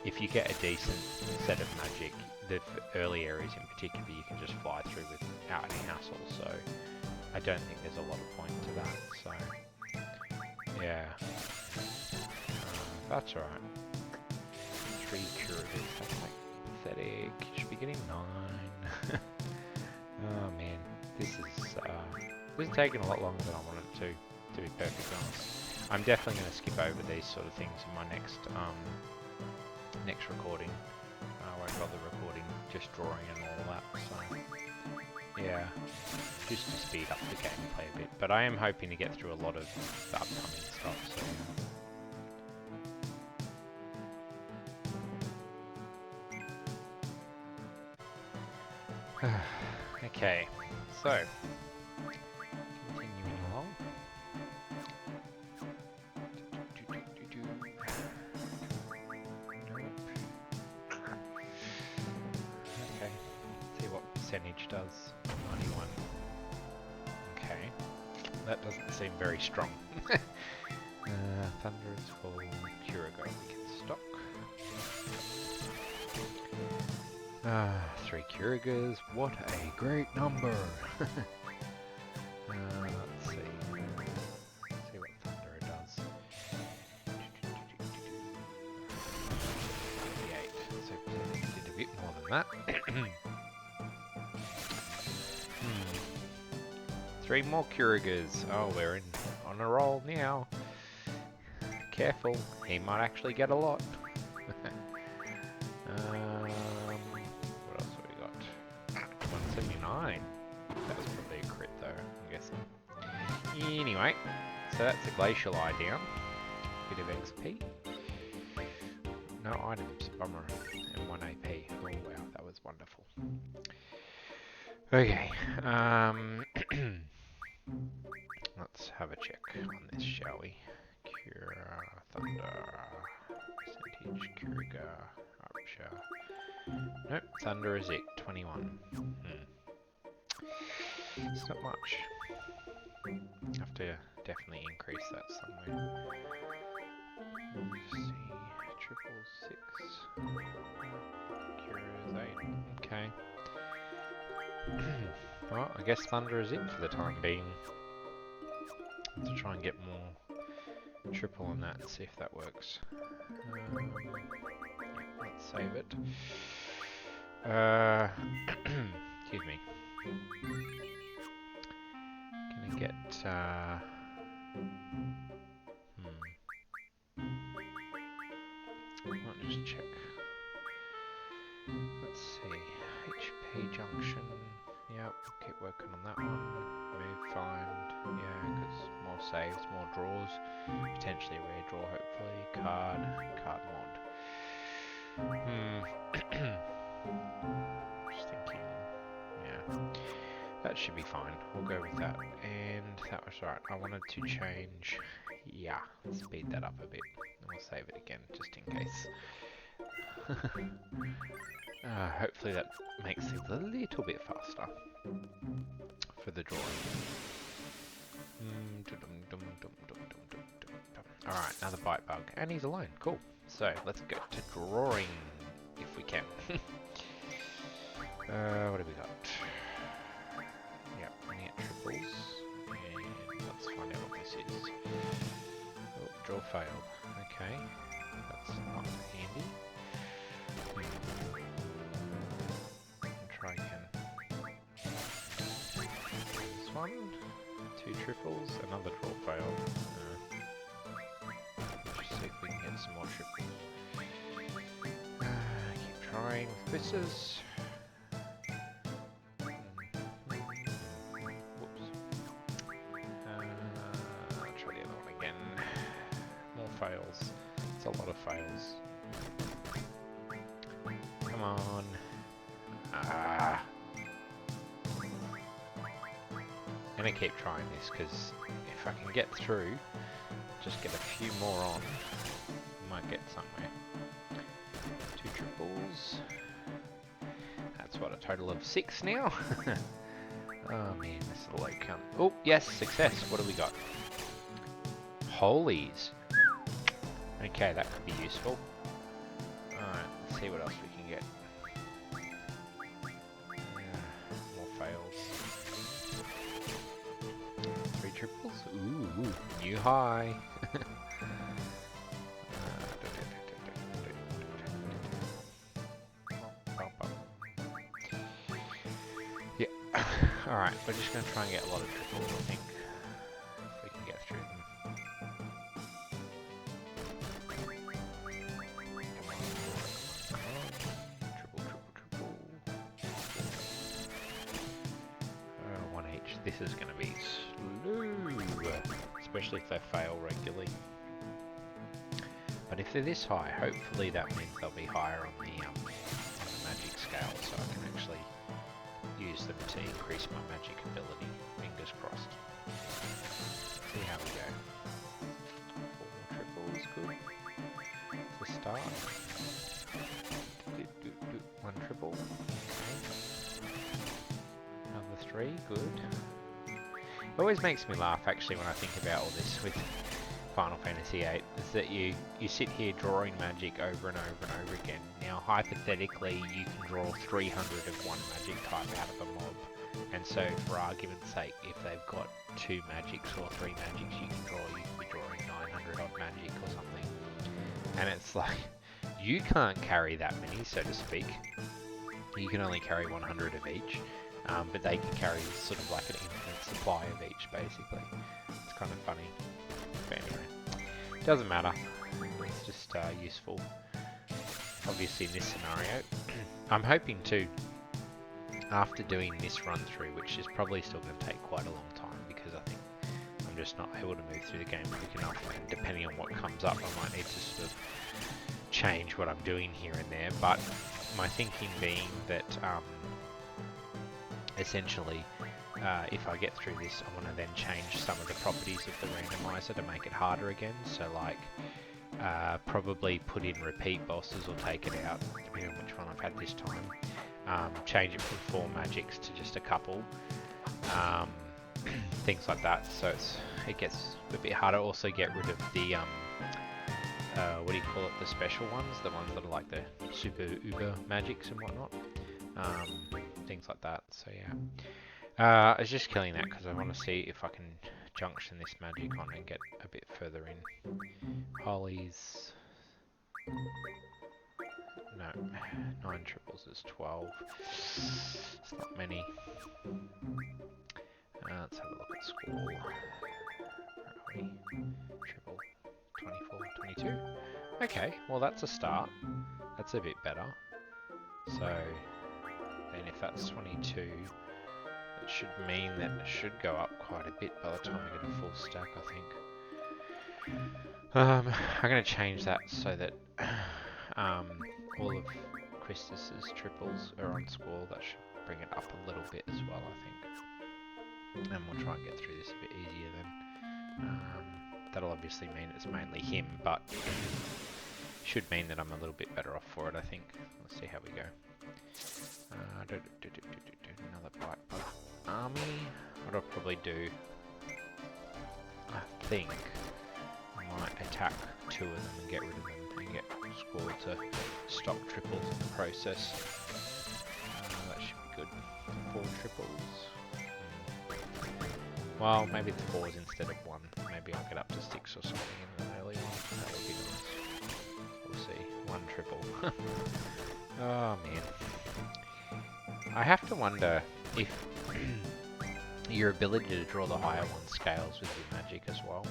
if you get a decent set of magic, the early areas in particular, you can just fly through without any hassle, so I don't think there's a lot of point to that, so yeah, that's alright. 3 Curators, that's like pathetic. You should be getting 9. Oh man, this is taking a lot longer than I wanted it to be perfectly honest. I'm definitely going to skip over these sort of things in my next recording. I won't bother recording just drawing and all that, so yeah, just to speed up the gameplay a bit. But I am hoping to get through a lot of the upcoming stuff, so okay, so continuing along. Okay, see what percentage does. 91. Okay, that doesn't seem very strong. Thunder is full. Curigo we can stock. 3 Kurigas, what a great number! Let's see. Let's see what Thunder does. 38, so it did a bit more than that. 3 more Kurigas. Oh, we're on a roll now. Careful, he might actually get a lot. What else have we got? 179. That was probably a crit though, I'm guessing. Anyway, so that's a Glacial Eye down. Bit of XP. No items, bummer. And 1 AP. Oh wow, that was wonderful. Okay, let's have a check on this, shall we? Cure, Thunder, percentage, Kuriga, Rapture. Nope, Thunder is it, 21. It's not much. Have to definitely increase that somewhere. Let's see, 666. Cure is 8. Okay. Well, I guess Thunder is it for the time being. To try and get more triple on that and see if that works. Yeah, let's save it. Excuse me. Gonna get I'll just check. Let's see. HP junction. Yep, keep working on that one. Move, find. Yeah, because more saves, more draws. Potentially a rare draw, hopefully. Card mod. Just thinking, yeah, that should be fine. We'll go with that. And that was right. I wanted to change, yeah, speed that up a bit. And we'll save it again, just in case. Hopefully that makes things a little bit faster for the drawing. Alright, another bite bug. And he's alone. Cool. So, let's go to drawing, if we can. What have we got? Yep, we get triples. And let's find out what this is. Oh, draw failed. Okay. That's not handy. Try again. This one. 2 triples. Another draw failed. Just see if we can get some more triples. Keep trying with quizzes. Whoops. Try the other one again. More fails. It's a lot of fails. Come on. I'm gonna keep trying this because if I can get through, just get a few more on, might get somewhere. 2 triples. That's what, a total of 6 now? Oh man, this is a low count. Oh, yes, success. What do we got? Holies. Okay, that could be useful. Alright, let's see what else we can get. More fails. 3 triples. Ooh, new high. Yeah. Alright, we're just going to try and get a lot of triples, I think. If we can get through them. Triple. 1 each. This is going to be slow, especially if they fail regularly. But if they're this high, hopefully that means they'll be higher on the magic scale, so I can actually use them to increase my magic ability. Fingers crossed. See how we go. 4 triples, good. To start. 1 triple. Okay. Another 3, good. It always makes me laugh actually when I think about all this with Final Fantasy VIII, is that you sit here drawing magic over and over and over again. Now hypothetically you can draw 300 of one magic type out of a mob, and so for argument's sake, if they've got 2 magics or 3 magics you can be drawing 900 odd magic or something. And it's like, you can't carry that many, so to speak. You can only carry 100 of each, but they can carry sort of like an infinite supply of each basically. It's kind of funny. But anyway, doesn't matter. It's just useful. Obviously in this scenario, I'm hoping to, after doing this run through, which is probably still going to take quite a long time because I think I'm just not able to move through the game quick enough, and depending on what comes up I might need to sort of change what I'm doing here and there, but my thinking being that essentially if I get through this, I want to then change some of the properties of the randomizer to make it harder again. So like, probably put in repeat bosses or take it out, depending on which one I've had this time. Change it from 4 magics to just a couple. Things like that. So it gets a bit harder. Also get rid of the, what do you call it, the special ones? The ones that are like the super uber magics and whatnot. Things like that. So yeah. I was just killing that because I want to see if I can junction this magic on and get a bit further in. Holies. No, 9 triples is 12. It's not many. Let's have a look at score. Where are we? Triple. 24, 22. Okay, well that's a start. That's a bit better. So, then if that's 22, it should mean that it should go up quite a bit by the time we get a full stack, I think. I'm going to change that so that all of Quistis's triples are on score. That should bring it up a little bit as well, I think. And we'll try and get through this a bit easier then. That'll obviously mean it's mainly him, but should mean that I'm a little bit better off for it, I think. Let's see how we go. Another bite bug army. What I'll probably do, I think, I might attack 2 of them and get rid of them and get score to stop triples in the process. That should be good. 4 triples. Well, maybe it's 4s instead of 1. Maybe I'll get up to 6 or something in an early one. That would be nice. We'll see. 1 triple. Oh man. I have to wonder if your ability to draw the higher one scales with your magic as well.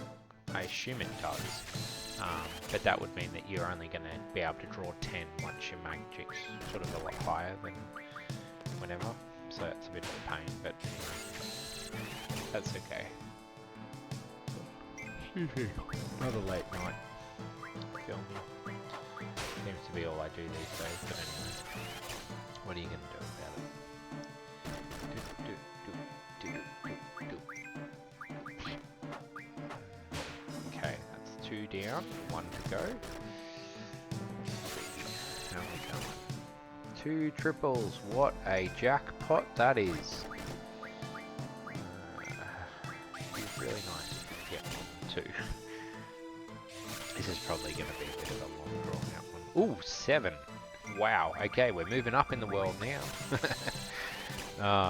I assume it does. But that would mean that you're only going to be able to draw 10 once your magic's sort of a lot higher than whenever. So it's a bit of a pain, but that's okay. Another late night filming. Seems to be all I do these days, but anyway. What are you going to do about it? Okay, that's 2 down, 1 to go. How are we going? 2 triples, what a jackpot that is. It's really nice if you get 1 and 2. This is probably going to be a bit of a long drawn out one. Ooh, 7. Wow, okay, we're moving up in the world now.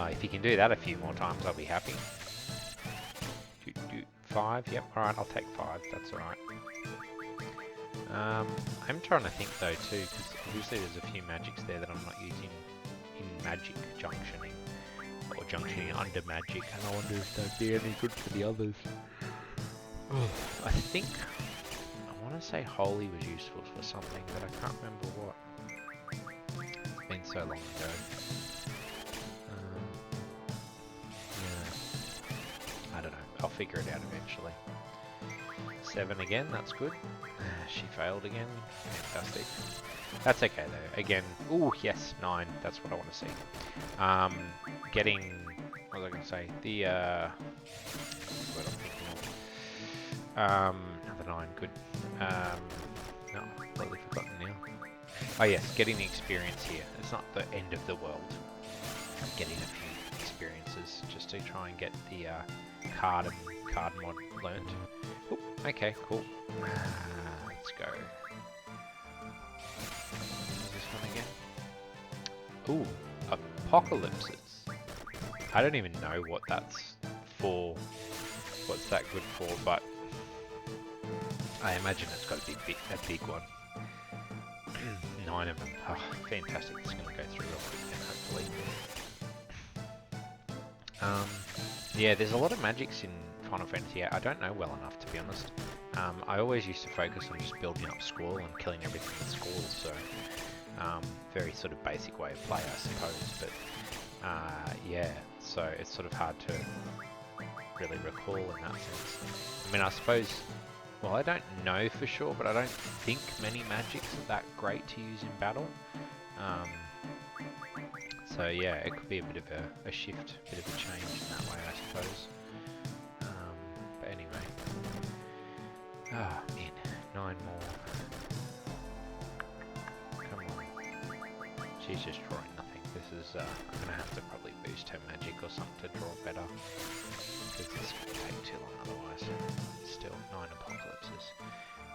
If you can do that a few more times, I'll be happy. 5, yep, alright, I'll take 5, that's alright. I'm trying to think though too, because obviously there's a few magics there that I'm not using in magic junctioning, or junctioning under magic, and I wonder if they'd be any good for the others. I think, I want to say holy was useful for something, but I can't remember what. It's been so long ago. Yeah, I don't know, I'll figure it out eventually. 7 again, that's good. She failed again, fantastic. That's okay though, again, ooh yes, 9, that's what I want to see. Getting, what was I going to say, the, what I'm thinking of. Another 9, good. No, I've totally forgotten now. Oh yes, getting the experience here. It's not the end of the world. Getting a few experiences just to try and get the card mod learnt. Oop, okay, cool. Let's go. This one again. Ooh, apocalypses. I don't even know what that's for. What's that good for? But I imagine it's got to be a big one. 9 of them. Oh, fantastic. It's going to go through real quick then, hopefully. Yeah, there's a lot of magics in Final Fantasy VIII. I don't know well enough, to be honest. I always used to focus on just building up Squall and killing everything with Squall, so very sort of basic way of play, I suppose. But yeah, so it's sort of hard to really recall in that sense. I mean, I suppose, well, I don't know for sure, but I don't think many magics are that great to use in battle. So yeah, it could be a bit of a shift, a bit of a change in that way, I suppose. But anyway. Ah, man, 9 more. Come on. She's just drawing nothing. This is, I'm gonna have to probably boost her magic or something to draw better. Because this will take too long otherwise. Still, 9 apocalypses.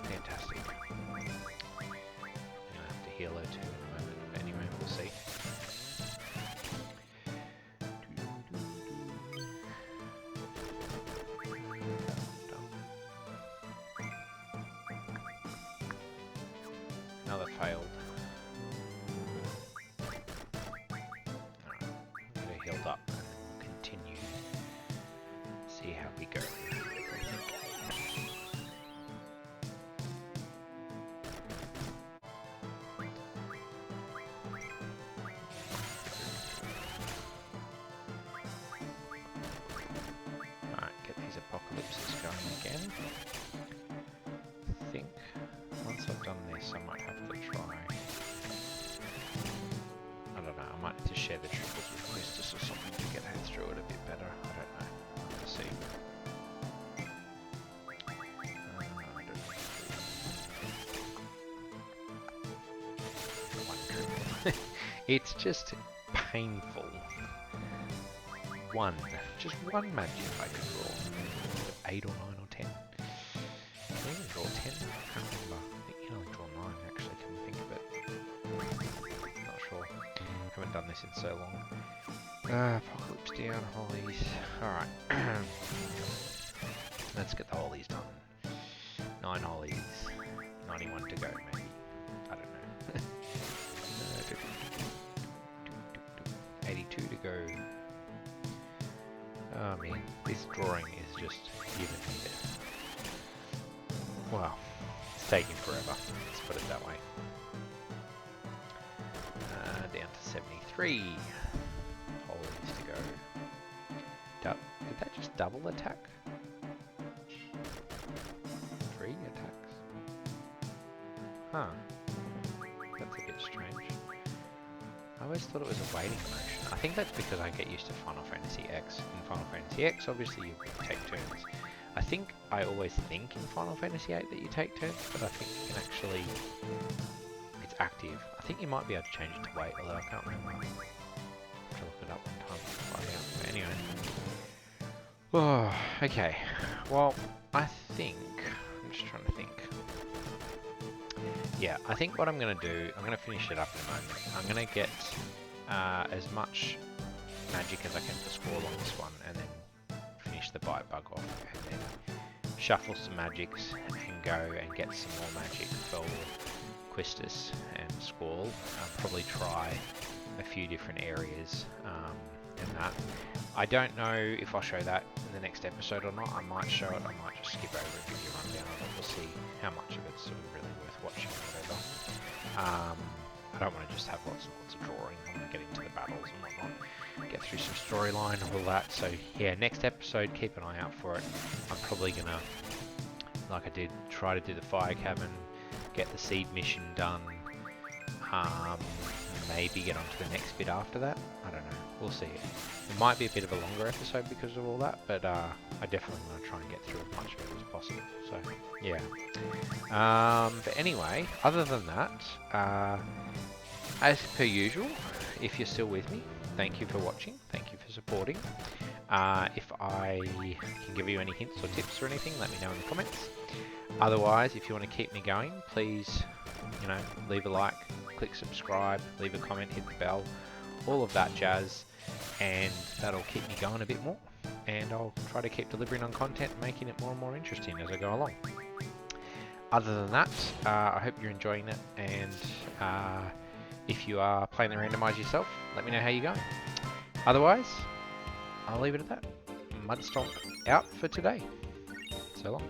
Fantastic. I'm gonna have to heal her too in a moment. But anyway, we'll see. Another failed. Alright, get her healed up and we'll continue. See how we go. Alright, get these apocalypses going again. I think once I've done this I might have to try It's just painful. Just one magic I could draw. 8 or 9 or 10. Can I even draw 10? I can't remember. I think you can only draw 9 actually, come to think of it. Not sure. Haven't done this in so long. Apocalypse down, holies. Alright. Let's get the holies done. 9 holies. 91 to go maybe. I don't know. 82 to go. Oh man, this drawing is just giving me this. Wow, it's taking forever, let's put it that way. Down to 73. Holies to go. Did that just double attack? 3 attacks? Huh. That's a bit strange. I always thought it was a waiting motion. I think that's because I get used to Final Fantasy X. In Final Fantasy X, obviously you take turns. I think I always think in Final Fantasy VIII that you take turns, but I think you can actually... It's active. I think you might be able to change it to wait, although I can't remember. I have to look it up one time to find out. But anyway. Oh, okay. Well, I think... I'm just trying to think. Yeah, I think what I'm going to do, I'm going to finish it up in a moment. I'm going to get as much magic as I can for Squall on this one, and then finish the bite bug off, and then shuffle some magics and go and get some more magic for Quistis and Squall. Probably try a few different areas in that. I don't know if I'll show that in the next episode or not. I might show it, I might just skip over and give you a rundown of it. We'll see how much of it's sort of really worth watching or whatever. I don't want to just have lots and lots of drawing. I want to get into the battles and whatnot, get through some storyline and all that. So yeah, next episode, keep an eye out for it. I'm probably gonna, like I did, try to do the fire cabin, get the seed mission done, maybe get on to the next bit after that. I don't know, we'll see. It might be a bit of a longer episode because of all that, but I definitely want to try and get through as much of it as possible. So yeah. But anyway, other than that, as per usual, if you're still with me, thank you for watching, thank you for supporting. If I can give you any hints or tips or anything, let me know in the comments. Otherwise, if you want to keep me going, please, leave a like, click subscribe, leave a comment, hit the bell, all of that jazz, and that'll keep me going a bit more. And I'll try to keep delivering on content, making it more and more interesting as I go along. Other than that, I hope you're enjoying it, and if you are playing the randomizer yourself, let me know how you're going. Otherwise, I'll leave it at that. Mudstomp out for today. So long.